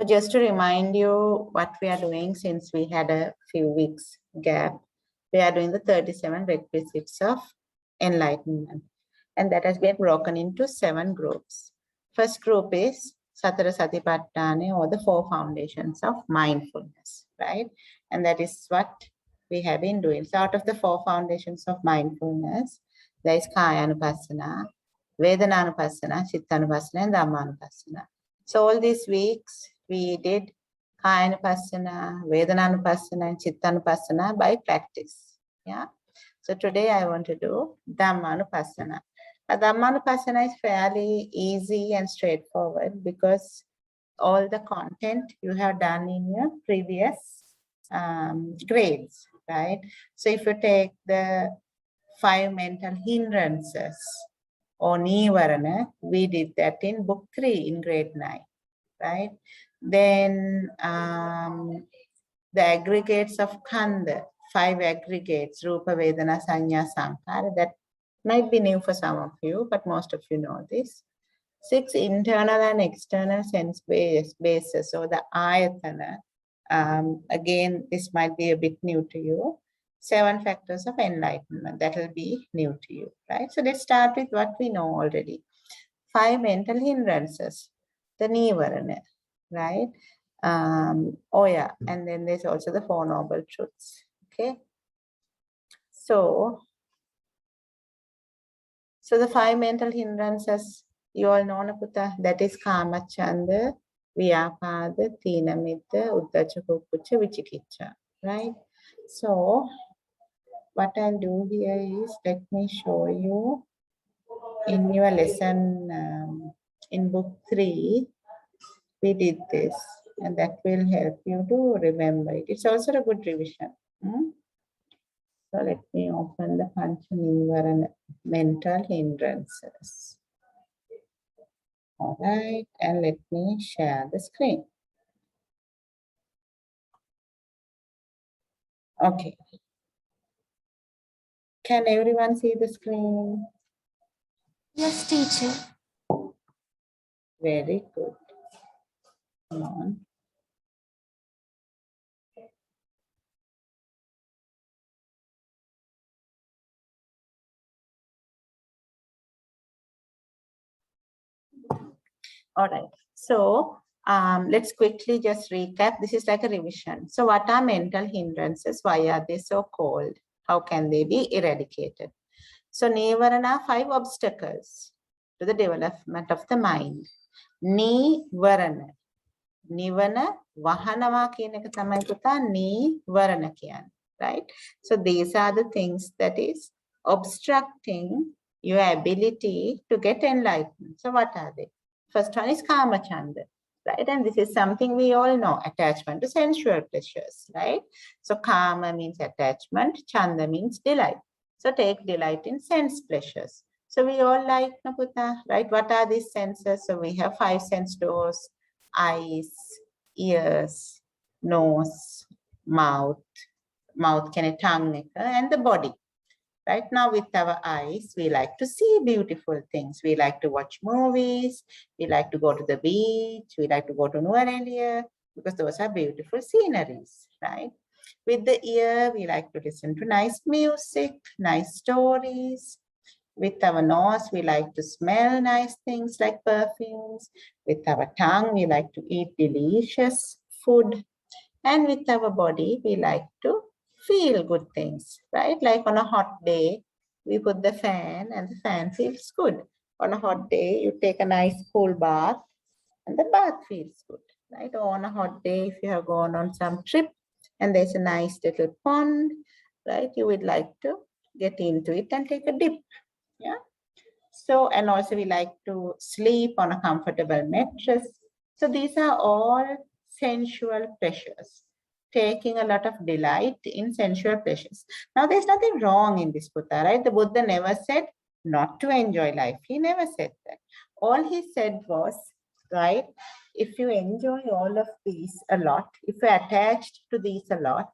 So just to remind you what we are doing, since we had a few weeks gap, we are doing the 37 requisites of enlightenment. And that has been broken into 7 groups. First group is Satara Satipatthana, or the 4 foundations of mindfulness, right? And that is what we have been doing. So out of the 4 foundations of mindfulness, there is Kayanupassana, Vedananupassana, Chittanupassana, and Dhammanupassana. So all these weeks we did Kayanupassana, Vedananupassana, and Chittanupassana by practice. Yeah. So today I want to do Dhammanupassana. Dhammanupassana is fairly easy and straightforward because all the content you have done in your previous grades, right? So if you take the 5 mental hindrances or Nirvana, we did that in book 3 in grade 9, right? Then the aggregates of Khandha, 5 aggregates, Rupa, Vedana, Sanya, Sankhara, that might be new for some of you, but most of you know this. 6 internal and external sense bases, or the ayatana. Again, this might be a bit new to you. 7 factors of enlightenment, that will be new to you, right? So let's start with what we know already. 5 mental hindrances, the Nirvana, right? Oh yeah, and then there's also the 4 noble truths, okay? So the 5 mental hindrances, you all know, Naputa, that is Kama Chanda, Vyapada, Tina Mitta, Uddhacha Kukucha, Vichikiccha, right? So what I'll do here is, let me show you in your lesson in book 3, we did this, and that will help you to remember it. It's also a good revision. So let me open the Pancha mental hindrances. All right, and let me share the screen. Okay. Can everyone see the screen? Yes, teacher. Very good. Come on. All right. So let's quickly just recap. This is like a revision. So what are mental hindrances? Why are they so called? How can they be eradicated? So Nirvana, 5 obstacles to the development of the mind. Nirvana. Nirvana, Vahanava kinaka tamai puta, Nirvana kiyan. Right? So these are the things that is obstructing your ability to get enlightenment. So what are they? First one is Kama Chanda, right? And this is something we all know, attachment to sensual pleasures, right? So Kama means attachment, Chanda means delight. So take delight in sense pleasures. So we all like, Naputa, right? What are these senses? So we have 5 sense doors: eyes, ears, nose, mouth tongue, and the body. Right now with our eyes, we like to see beautiful things. We like to watch movies. We like to go to the beach. We like to go to Nuvarelia because those are beautiful sceneries, right? With the ear, we like to listen to nice music, nice stories. With our nose, we like to smell nice things like perfumes. With our tongue, we like to eat delicious food. And with our body, we like to feel good things, right? Like on a hot day, we put the fan and the fan feels good. On a hot day, you take a nice cool bath and the bath feels good, right? Or on a hot day, if you have gone on some trip and there's a nice little pond, right? You would like to get into it and take a dip, yeah? So, and also we like to sleep on a comfortable mattress. So these are all sensual pleasures, taking a lot of delight in sensual pleasures. Now, there's nothing wrong in this, Buddha, right? The Buddha never said not to enjoy life. He never said that. All he said was, right, if you enjoy all of these a lot, if you're attached to these a lot,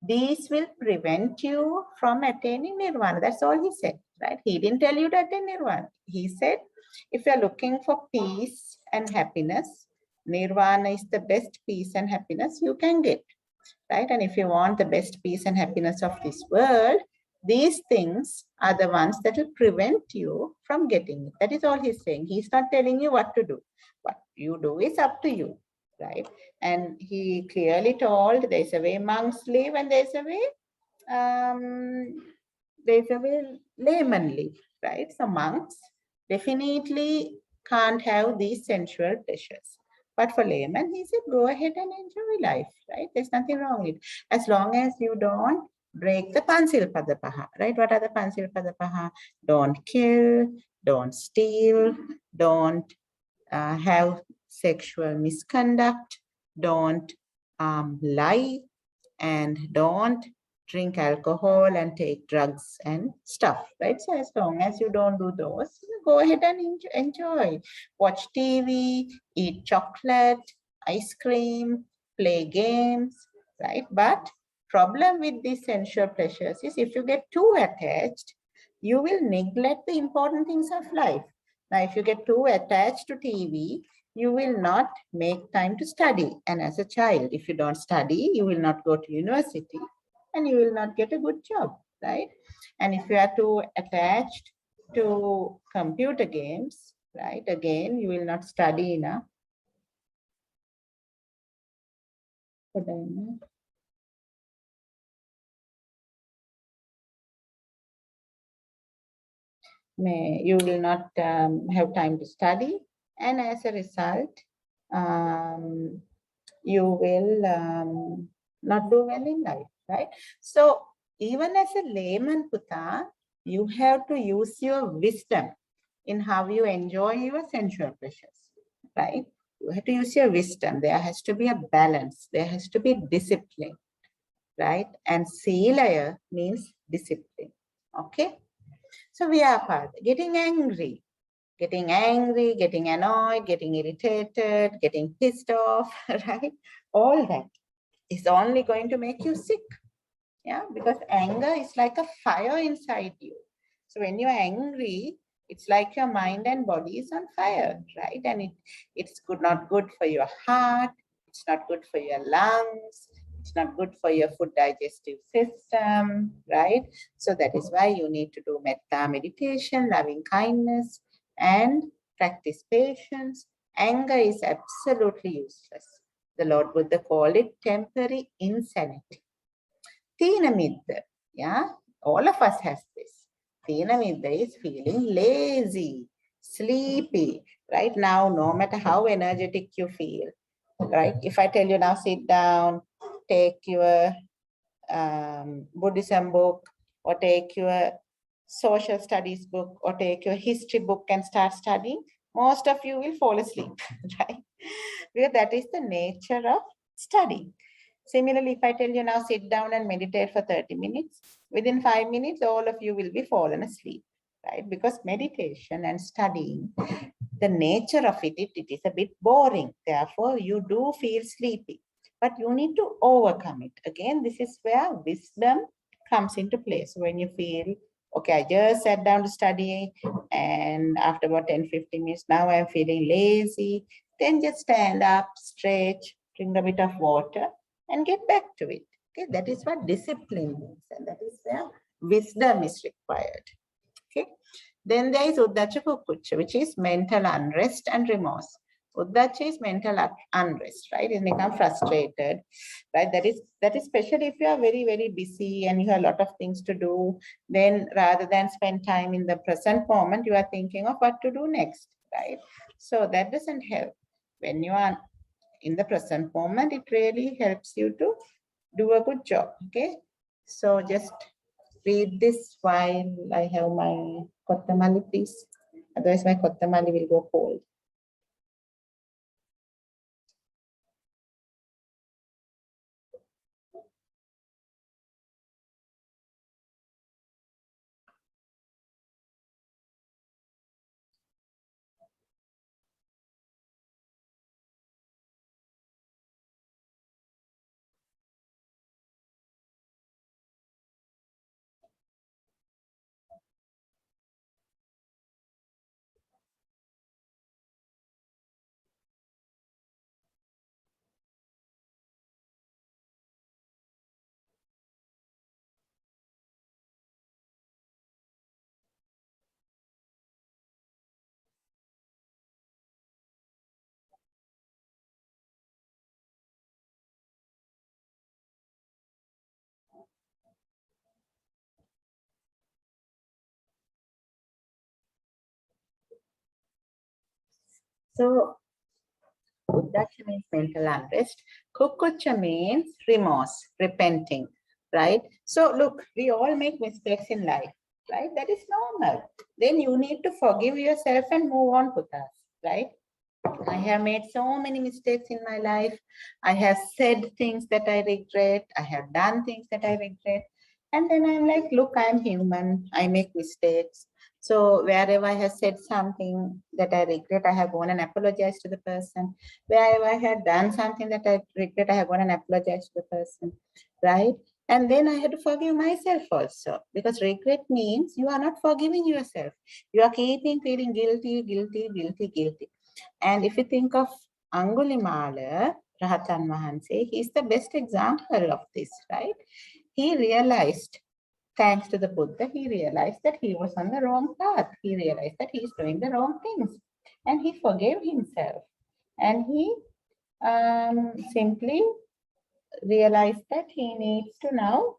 these will prevent you from attaining Nirvana. That's all he said, right? He didn't tell you to attain Nirvana. He said, if you're looking for peace and happiness, Nirvana is the best peace and happiness you can get, right? And if you want the best peace and happiness of this world, these things are the ones that will prevent you from getting it. That is all he's saying. He's not telling you what to do. What you do is up to you, right? And he clearly told there's a way monks live and there's a way laymen live, right? So monks definitely can't have these sensual pleasures. But for laymen, he said, go ahead and enjoy life, right? There's nothing wrong with it. As long as you don't break the Pansilpadapaha, right? What are the Pansilpadapaha? Don't kill, don't steal, don't have sexual misconduct, don't lie, and don't drink alcohol and take drugs and stuff, right? So as long as you don't do those, go ahead and enjoy. Watch TV, eat chocolate, ice cream, play games, right? But problem with these sensual pleasures is if you get too attached, you will neglect the important things of life. Now, if you get too attached to TV, you will not make time to study. And as a child, if you don't study, you will not go to university and you will not get a good job, right? And if you are too attached to computer games, right, again, you will not study enough. You will not have time to study, and as a result, you will not do well in life, right? So even as a layman, Puta, you have to use your wisdom in how you enjoy your sensual pleasures, right? You have to use your wisdom. There has to be a balance. There has to be discipline, right? And Silaya means discipline, okay? So we are part, getting angry, getting annoyed, getting irritated, getting pissed off, right? All that is only going to make you sick. Yeah, because anger is like a fire inside you. So when you're angry, it's like your mind and body is on fire, right? And it's not good for your heart. It's not good for your lungs. It's not good for your food digestive system, right? So that is why you need to do metta meditation, loving kindness, and practice patience. Anger is absolutely useless. The Lord Buddha called it temporary insanity. Tina Midda, yeah, all of us has this. Tina Midda is feeling lazy, sleepy, right? Now, no matter how energetic you feel, right? If I tell you now, sit down, take your Buddhism book, or take your social studies book, or take your history book and start studying, most of you will fall asleep, right? Because that is the nature of studying. Similarly, if I tell you now sit down and meditate for 30 minutes, within 5 minutes, all of you will be fallen asleep, right? Because meditation and studying, the nature of it is a bit boring. Therefore, you do feel sleepy, but you need to overcome it. Again, this is where wisdom comes into place. When you feel, okay, I just sat down to study and after about 10-15 minutes, now I'm feeling lazy, then just stand up, stretch, drink a bit of water, and get back to it. Okay, that is what discipline means, and that is where wisdom is required. Okay, then there is Uddacha Kukucha, which is mental unrest and remorse. Uddacha is mental unrest, right? You become frustrated, right? That is especially if you are very, very busy and you have a lot of things to do. Then rather than spend time in the present moment, you are thinking of what to do next, right? So that doesn't help. When you are in the present moment, it really helps you to do a good job. Okay, so just read this while I have my kottamali, please. Otherwise, my kottamali will go cold. So Uddacha means mental unrest. Kukucha means remorse, repenting, right? So look, we all make mistakes in life, right? That is normal. Then you need to forgive yourself and move on, Putas, right? I have made so many mistakes in my life. I have said things that I regret. I have done things that I regret. And then I'm like, look, I'm human. I make mistakes. So wherever I have said something that I regret, I have gone and apologized to the person. Wherever I had done something that I regret, I have gone and apologized to the person, right? And then I had to forgive myself also, because regret means you are not forgiving yourself. You are keeping feeling guilty, guilty, guilty, guilty. And if you think of Angulimala, Rahatan Mahanse, he's the best example of this, right? He realized, thanks to the Buddha, he realized that he was on the wrong path. He realized that he's doing the wrong things. And he forgave himself. And he simply realized that he needs to now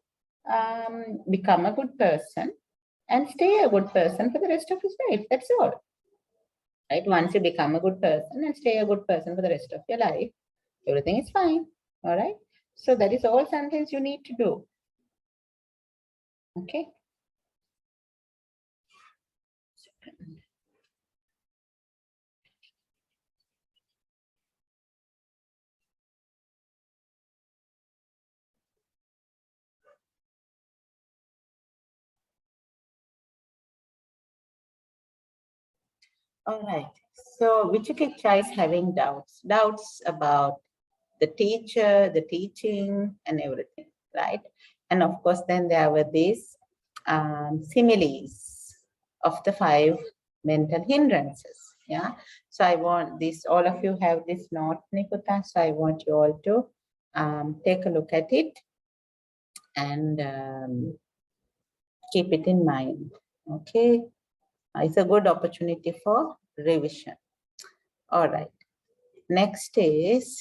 become a good person and stay a good person for the rest of his life. That's all. Right? Once you become a good person and stay a good person for the rest of your life, everything is fine. All right. So that is all sometimes you need to do. Okay. All right. So Vichikicha is having doubts. Doubts about the teacher, the teaching, and everything, right? And of course, then there were these similes of the 5 mental hindrances. Yeah. So I want this, all of you have this note, Nikuta. So I want you all to take a look at it and keep it in mind. Okay. It's a good opportunity for revision. All right. Next is,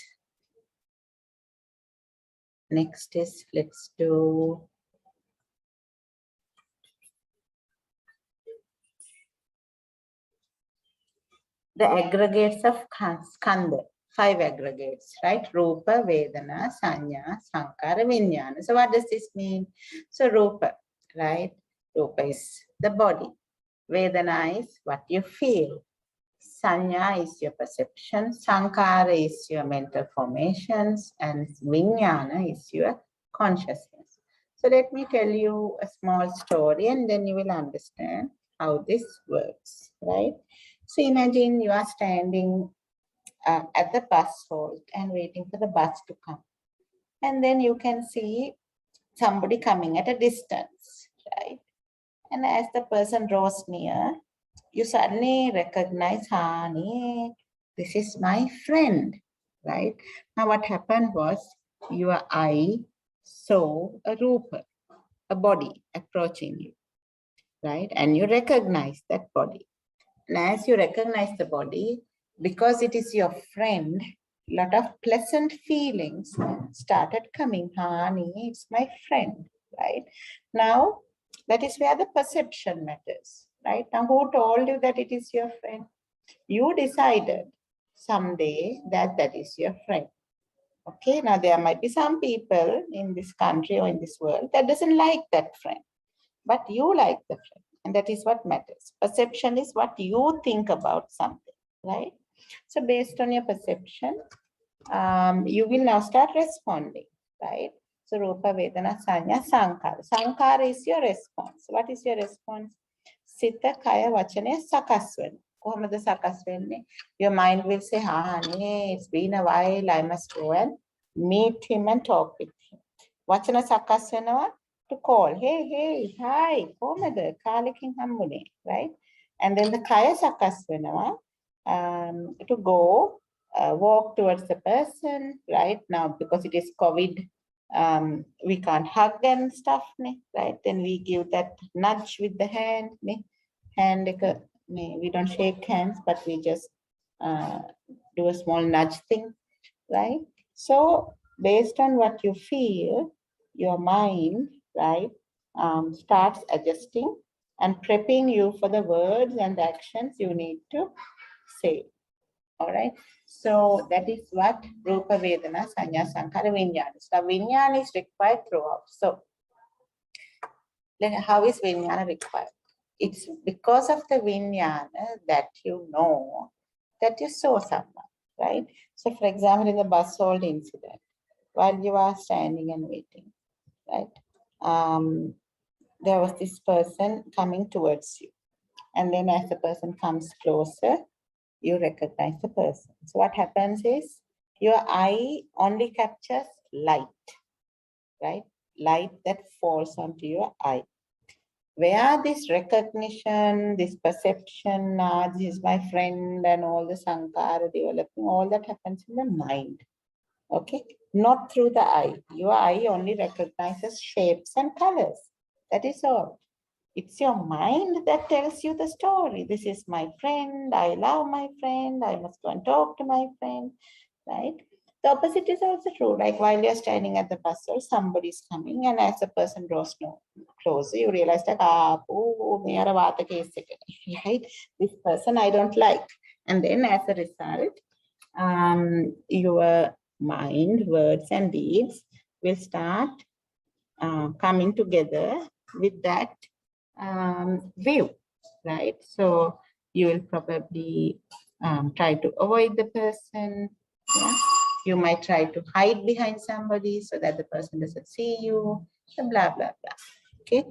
let's do the aggregates of skandha, 5 aggregates, right? Rupa, Vedana, Sanya, Sankara, Vijnana. So what does this mean? So Rupa, right? Rupa is the body. Vedana is what you feel. Sanya is your perception. Sankara is your mental formations. And Vijnana is your consciousness. So let me tell you a small story and then you will understand how this works, right? So imagine you are standing at the bus hold and waiting for the bus to come. And then you can see somebody coming at a distance, right? And as the person draws near, you suddenly recognize, honey, this is my friend, right? Now what happened was your eye saw a rupa, a body approaching you, right? And you recognize that body. And as you recognize the body, because it is your friend, a lot of pleasant feelings started coming. Honey, it's my friend, right? Now, that is where the perception matters, right? Now, who told you that it is your friend? You decided someday that that is your friend. Okay, now there might be some people in this country or in this world that doesn't like that friend, but you like the friend. And that is what matters. Perception is what you think about something, right? So based on your perception, you will now start responding, right? So Rupa, Vedana, Sanya, Sankara. Sankara is your response. What is your response? Sita, Kaya, Vachane, Sakaswen. Kohamada Sakaswen. Your mind will say, honey, it's been a while. I must go and meet him and talk with him. Vachana Sakaswenava, to call, hey, hi, Komada, Kalikin Hamune, right? And then the Kaya Sakaswenava, to go walk towards the person, right? Now, because it is COVID, we can't hug and stuff, right? Then we give that nudge with the hand, hand, we don't shake hands, but we just do a small nudge thing, right? So based on what you feel, your mind, right, starts adjusting and prepping you for the words and the actions you need to say. All right. So that is what Rupa Vedana Sanya Sankara Vijnana is. Now Vijnana is required throughout. So then how is Vijnana required? It's because of the Vijnana that you know that you saw someone, right? So for example, in the bus hold incident, while you are standing and waiting, right? There was this person coming towards you. And then as the person comes closer, you recognize the person. So what happens is your eye only captures light, right? Light that falls onto your eye. Where this recognition, this perception, this is my friend and all the sankara developing, all that happens in the mind, okay? Not through the eye. Your eye only recognizes shapes and colors. That is all. It's your mind that tells you the story. This is my friend. I love my friend. I must go and talk to my friend, right? The opposite is also true. Like while you're standing at the bus stop, somebody is coming, and as the person draws closer, you realize that, right? This person I don't like. And then as a result, your mind, words, and deeds will start coming together with that view, right? So you will probably try to avoid the person. Yeah? You might try to hide behind somebody so that the person doesn't see you, and blah, blah, blah. Okay.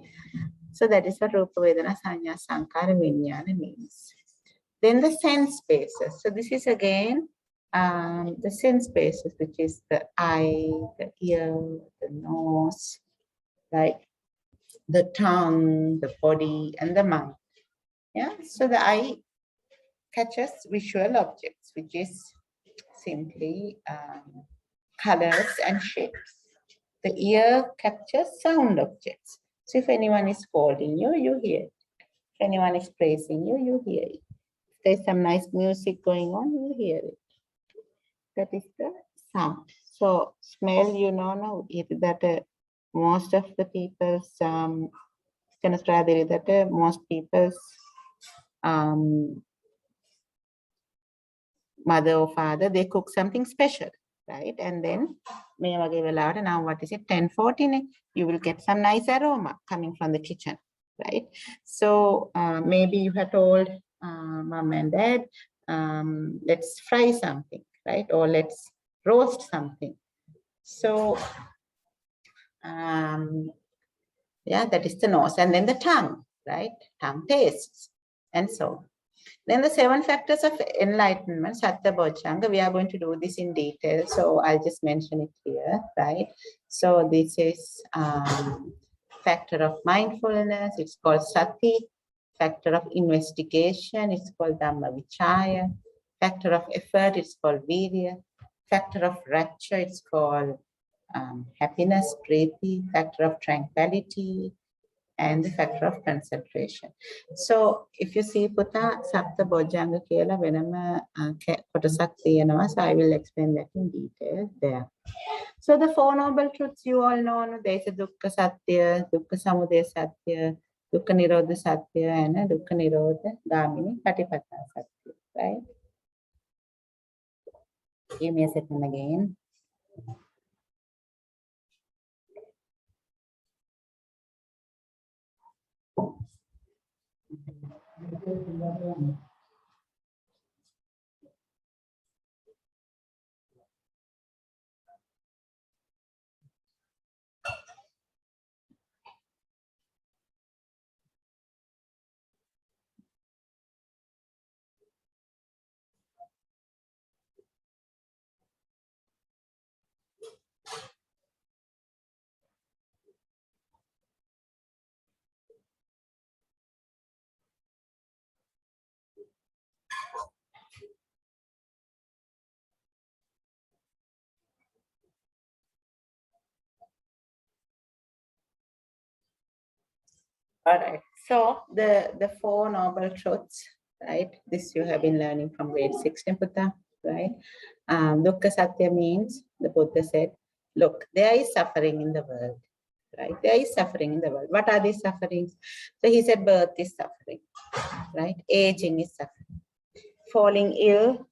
So that is what Rupa Vedana Sanya Sankara Vijnana means. Then the sense spaces. So this is again the sense spaces, which is the eye, the ear, the nose, right? The tongue, the body, and the mind. Yeah, so the eye catches visual objects, which is simply colors and shapes. The ear captures sound objects. So if anyone is calling you, you hear it. If anyone is praising you, you hear it. If there's some nice music going on, you hear it. That is the sound. So smell, you know now that most of the people's that most people's mother or father, they cook something special, right? And then now what is it, 10:14, you will get some nice aroma coming from the kitchen, right? So maybe you had told mom and dad, let's fry something, right? Or let's roast something. So yeah, that is the nose. And then the tongue, right? Tongue tastes, and so on. Then the 7 factors of enlightenment, Sattva Bojjhanga, we are going to do this in detail. So I'll just mention it here, right? So this is factor of mindfulness, it's called Sati. Factor of investigation, it's called Dhamma Vichaya. Factor of effort, it's called Virya. Factor of rapture, it's called happiness, Priti. Factor of tranquility, and the factor of concentration. So if you see Puta Sapta Bojjhanga Kela Venama Kotasak Tiyanava, so I will explain that in detail there. So the 4 noble truths you all know, there is a Dukkha Satya, Dukkha Samudaya Satya, Dukkha Nirodha Satya, and a Dukkha Nirodha Gamini Patipata Satya, right? Give me a second again. All right. So the 4 noble truths, right? This you have been learning from grade 16, Buddha, right? Dukkha Satya means the Buddha said, look, there is suffering in the world, right? There is suffering in the world. What are these sufferings? So he said, birth is suffering, right? Aging is suffering. Falling ill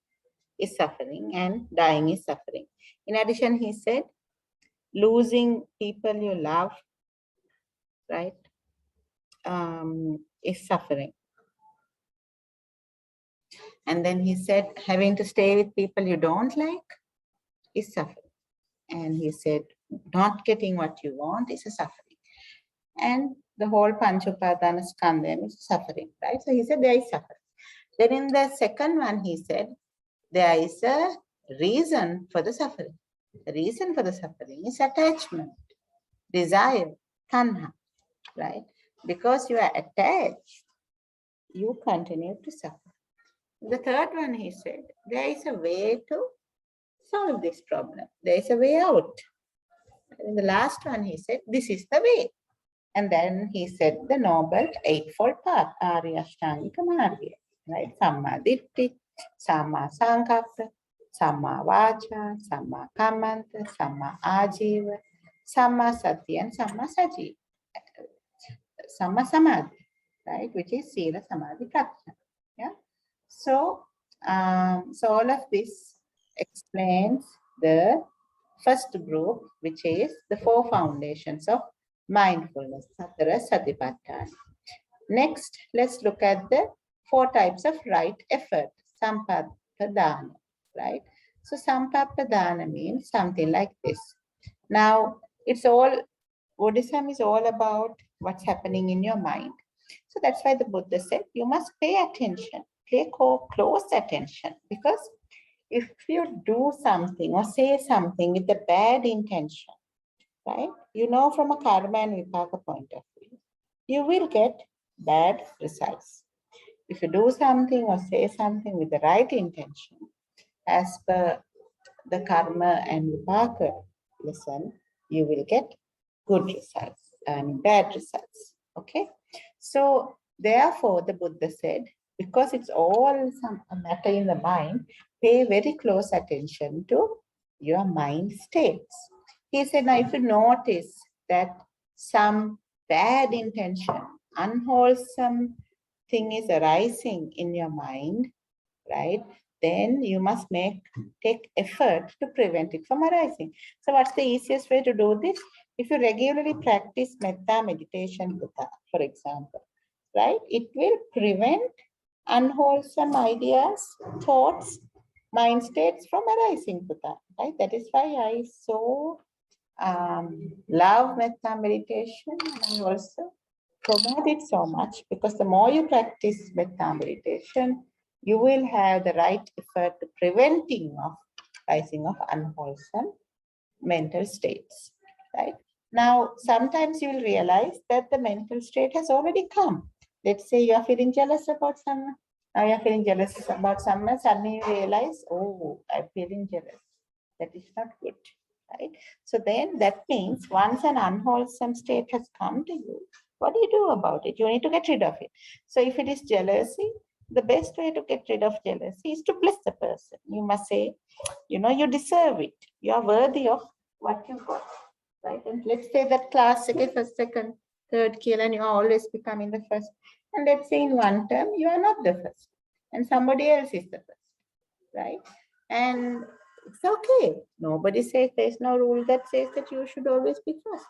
is suffering and dying is suffering. In addition, he said, losing people you love, right, is suffering. And then he said, having to stay with people you don't like is suffering. And he said, not getting what you want is a suffering. And the whole Panchupadana Skandham is suffering, right? So he said there is suffering. Then in the second one, he said, there is a reason for the suffering. The reason for the suffering is attachment, desire, tanha, right? Because you are attached, you continue to suffer. The third one, he said, there is a way to solve this problem. There is a way out. And in the last one, he said, this is the way. And then he said the noble eightfold path, Arya Ashtangika Marga, right? Samma Ditti, Samma Sankappa, Samma Vacha, Samma Kamanta, Samma Ajiva, Samma Sati, and Samma Saji, Samma Samadhi, right? Which is Sila Samadhi Pratyaya. Yeah. So all of this explains the first group, which is the 4 foundations of mindfulness, Satara Satipatthana. Next, let's look at the 4 types of right effort, Sampapadana, right? So Sampapadana means something like this. Now, Buddhism is all about what's happening in your mind. So that's why the Buddha said, you must pay attention, pay close attention, because if you do something or say something with a bad intention, right? You know, from a karma and vipaka point of view, you will get bad results. If you do something or say something with the right intention, as per the karma and vipaka lesson, you will get good results and bad results. Okay. So therefore, the Buddha said, because it's all a matter in the mind, pay very close attention to your mind states. He said, now if you notice that some bad intention, unwholesome thing is arising in your mind, right? Then you must take effort to prevent it from arising. So what's the easiest way to do this? If you regularly practice metta meditation, for example, right? It will prevent unwholesome ideas, thoughts, mind states from arising, right? That is why I so love metta meditation, and I also promote it so much, because the more you practice metta meditation, you will have the right effort to preventing of rising of unwholesome mental states, right? Now, sometimes you will realize that the mental state has already come. Let's say you are feeling jealous about someone. Now you are feeling jealous about someone. Suddenly you realize, oh, I'm feeling jealous. That is not good, right? So then that means once an unwholesome state has come to you, what do you do about it? You need to get rid of it. So if it is jealousy, the best way to get rid of jealousy is to bless the person. You must say, you know, you deserve it. You are worthy of what you got, right? And let's say that class, okay, first, second, third kill, and you are always becoming the first. And let's say in one term, you are not the first, and somebody else is the first, right? And it's okay. Nobody says, there's no rule that says that you should always be first.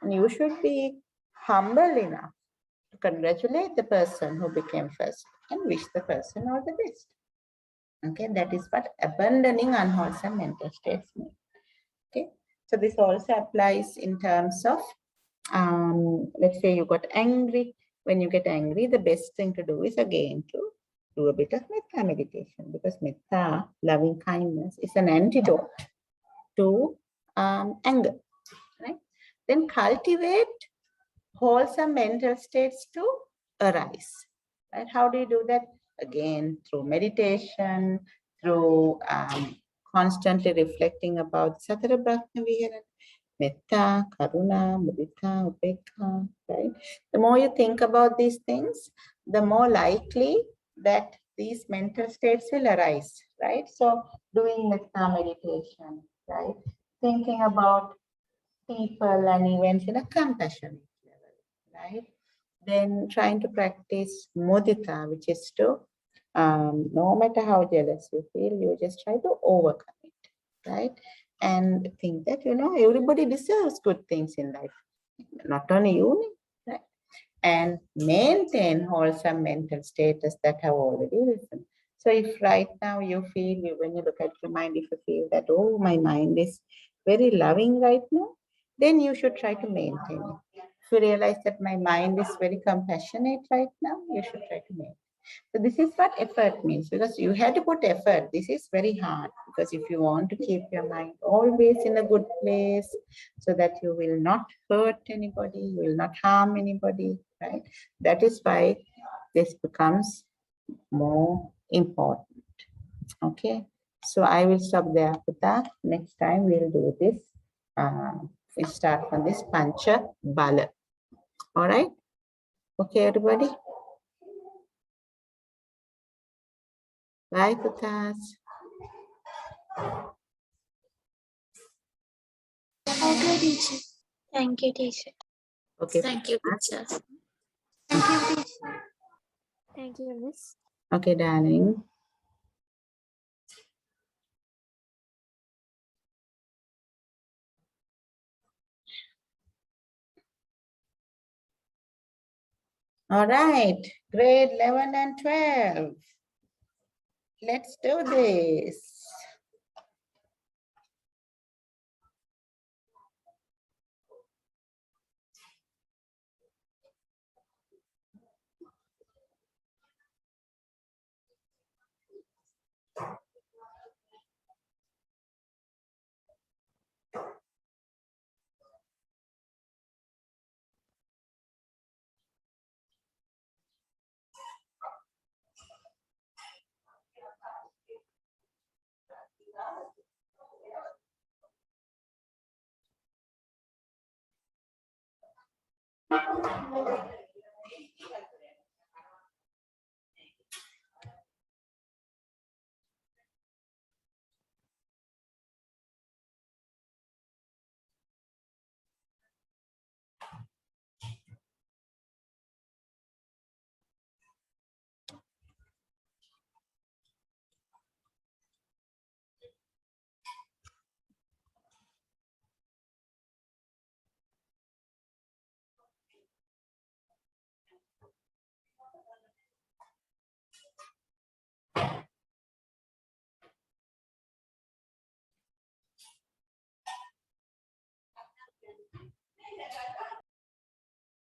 And you should be humble enough to congratulate the person who became first and wish the person all the best. Okay, that is what abandoning unwholesome mental states mean. Okay, so this also applies in terms of, let's say you got angry. When you get angry, the best thing to do is again to do a bit of metta meditation, because metta, loving kindness, is an antidote to anger, right? Then cultivate wholesome mental states to arise, right? How do you do that? Again, through meditation, through constantly reflecting about Satara Brahma Viharana, Metta, Karuna, Mudita, Upekha, right? The more you think about these things, the more likely that these mental states will arise, right? So doing Metta meditation, right? Thinking about people and events in a compassionate level, right? Then trying to practice mudita, which is to No matter how jealous you feel, you just try to overcome it, right? And think that, everybody deserves good things in life, not only you, right? And maintain wholesome mental status that have already risen. So if right now you feel, when you look at your mind, if you feel that, oh, my mind is very loving right now, then you should try to maintain it. If you realize that my mind is very compassionate right now, you should try to maintain. So this is what effort means, because you have to put effort. This is very hard, because if you want to keep your mind always in a good place so that you will not hurt anybody, you will not harm anybody, right? That is why this becomes more important. Okay. So I will stop there for that. Next time we'll do this. We'll start from this Pancha Bala. All right. Okay, everybody. Bye, Putas. Okay, teacher. Thank you, teacher. Okay. Thank you, teacher. Thank you, teacher. Thank you, Miss. Okay, darling. All right, grade 11 and 12. Let's do this.